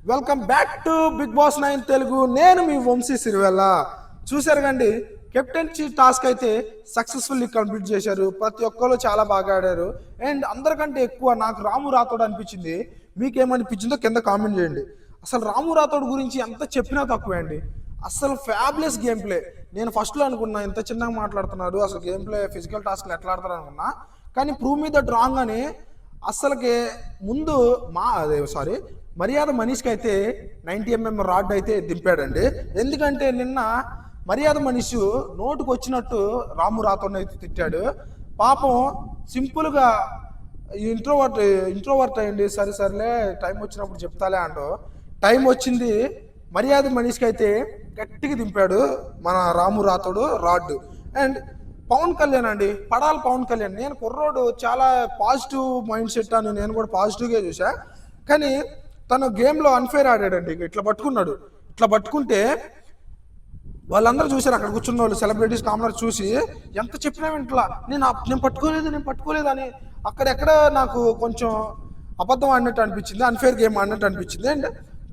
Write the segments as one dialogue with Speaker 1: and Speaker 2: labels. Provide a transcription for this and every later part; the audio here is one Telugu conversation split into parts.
Speaker 1: Welcome back to Bigg Boss 9 Telugu. నేను మీ వంశీ సిరివెల్ల. చూశారు కండి, కెప్టెన్సీ టాస్క్ అయితే సక్సెస్ఫుల్లీ కంప్లీట్ చేశారు. ప్రతి ఒక్కరు చాలా బాగా ఆడారు. అండ్ అందరికంటే ఎక్కువ నాకు రాము రాథోడ్ అనిపించింది. మీకేమనిపించిందో కింద కామెంట్ చేయండి. అసలు రాము రాథోడ్ గురించి ఎంత చెప్పినా తక్కువే అండి. అసలు ఫ్యాబ్లెస్ గేమ్ ప్లే. నేను ఫస్ట్లో అనుకున్నా ఇంత చిన్నగా మాట్లాడుతున్నాడు, అసలు గేమ్ ప్లే ఫిజికల్ టాస్క్లు ఎట్లా ఆడతారు అనుకున్నా. కానీ ప్రూవ్ మీ దట్ రాంగ్ అని అసలుకి ముందు మర్యాద మనీష్కి అయితే 90mm రాడ్ అయితే దింపాడండి. ఎందుకంటే నిన్న మర్యాద మనీష్ నోటుకు వచ్చినట్టు రాము రాథోడ్ని అయితే తిట్టాడు. పాపం సింపుల్గా ఇంట్రోవర్ట్ అయ్యండి, సరేలే టైం వచ్చినప్పుడు చెప్తాలే అంటూ టైం వచ్చింది. మర్యాద మనీష్కి అయితే గట్టిగా దింపాడు మన రాము రాథోడ్ రాడ్. అండ్ పవన్ కళ్యాణ్ అండి, పడాలి పవన్ కళ్యాణ్. నేను కుర్రోడు చాలా పాజిటివ్ మైండ్ సెట్ అని నేను కూడా పాజిటివ్గా చూసా. కానీ తను గేమ్లో అన్ఫేర్ ఆడాడండి. ఇట్లా పట్టుకున్నాడు. ఇట్లా పట్టుకుంటే వాళ్ళందరూ చూశారు, అక్కడ కూర్చున్న వాళ్ళు సెలబ్రిటీస్ కామనర్ చూసి ఎంత చెప్పినా ఇంట్లో నేను పట్టుకోలేదు అని అక్కడెక్కడ నాకు కొంచెం అబద్ధం ఆడినట్టు అనిపించింది, అన్ఫేర్ గేమ్ ఆడినట్టు అనిపించింది. అండ్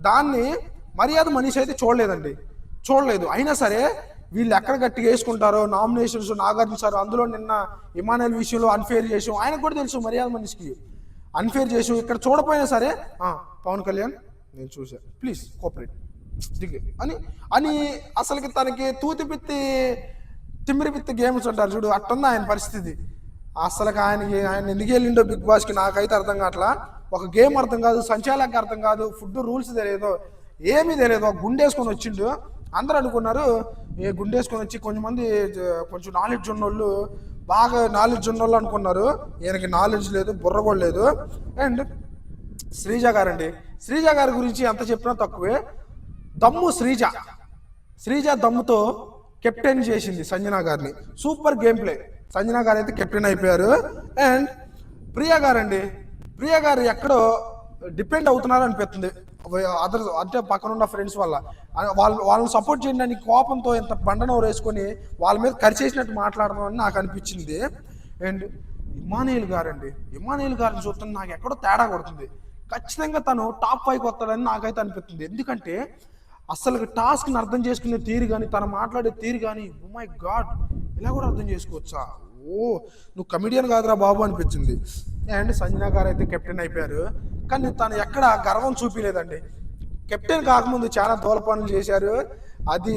Speaker 1: దాన్ని మర్యాద మనీష్ అయితే చూడలేదు. అయినా సరే వీళ్ళు ఎక్కడ గట్టిగా వేసుకుంటారో నామినేషన్స్, నాగార్జున సార్ అందులో నిన్న ఇమానుయల్ విషయంలో అన్ఫేర్ చేసాం, ఆయనకు కూడా తెలుసు మర్యాద మనీష్కి అన్ఫేర్ చేసాం. ఇక్కడ చూడపోయినా సరే పవన్ కళ్యాణ్ నేను చూసా, ప్లీజ్ కోఆపరేట్ దిగి అని అసలుకి తనకి తిమ్మిరి పిత్తి గేమ్స్ అంటారు చూడు, అట్టుంది ఆయన పరిస్థితి. అసలుకి ఆయన ఎందుకు వెళ్ళిండో బిగ్ బాస్కి నాకైతే అర్థం కావట్లా. ఒక గేమ్ అర్థం కాదు, సంచాలకి అర్థం కాదు, ఫుడ్ రూల్స్ తెలియదు, ఏమీ తెలియదు. ఒక గుండేసుకొని వచ్చిండు. అందరూ అనుకున్నారు గుండేసుకొని వచ్చి కొంచెం నాలెడ్జ్ ఉన్నోళ్ళు, బాగా నాలెడ్జ్ ఉన్నోళ్ళు అనుకున్నారు. ఈయనకి నాలెడ్జ్ లేదు, బుర్ర కూడా లేదు. అండ్ శ్రీజ గారి గురించి ఎంత చెప్పినా తక్కువే. దమ్ము శ్రీజ దమ్ముతో కెప్టెన్ చేసింది సంజన గారిని. Super game play. సంజన గారు అయితే కెప్టెన్ అయిపోయారు. అండ్ ప్రియా గారు ఎక్కడో డిపెండ్ అవుతున్నారు అనిపిస్తుంది అంటే పక్కనున్న ఫ్రెండ్స్ వల్ల. వాళ్ళని సపోర్ట్ చేయడానికి కోపంతో ఎంత బండనో వేసుకొని వాళ్ళ మీద కరిచేసినట్టు మాట్లాడడం అని నాకు అనిపించింది. అండ్ ఇమానుయల్ గారిని చూస్తున్న నాకు ఎక్కడో తేడా కొడుతుంది. ఖచ్చితంగా తను టాప్ 5కి వస్తాడని నాకైతే అనిపిస్తుంది. ఎందుకంటే అసలు టాస్క్ని అర్థం చేసుకునే తీరు కానీ, తను మాట్లాడే తీరు కానీ, ఓ మై గాడ్, ఇలా కూడా అర్థం చేసుకోవచ్చా, నువ్వు కమిడియన్ కాదురా బాబు అనిపించింది. అండ్ సంజన గారు అయితే కెప్టెన్ అయిపోయారు. కానీ తను ఎక్కడ గర్వం చూపించలేదండి. కెప్టెన్ కాకముందు చాలా దూల పనులు చేశారు,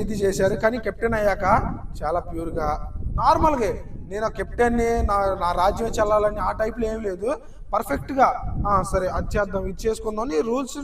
Speaker 1: ఇది చేశారు. కానీ కెప్టెన్ అయ్యాక చాలా ప్యూర్గా నార్మల్గా నేను కెప్టెన్ని నా రాజ్యం చెల్లాలని ఆ టైప్లో ఏం లేదు. పర్ఫెక్ట్గా సరే అది చేద్దాం, ఇది చేసుకుందాం అని రూల్స్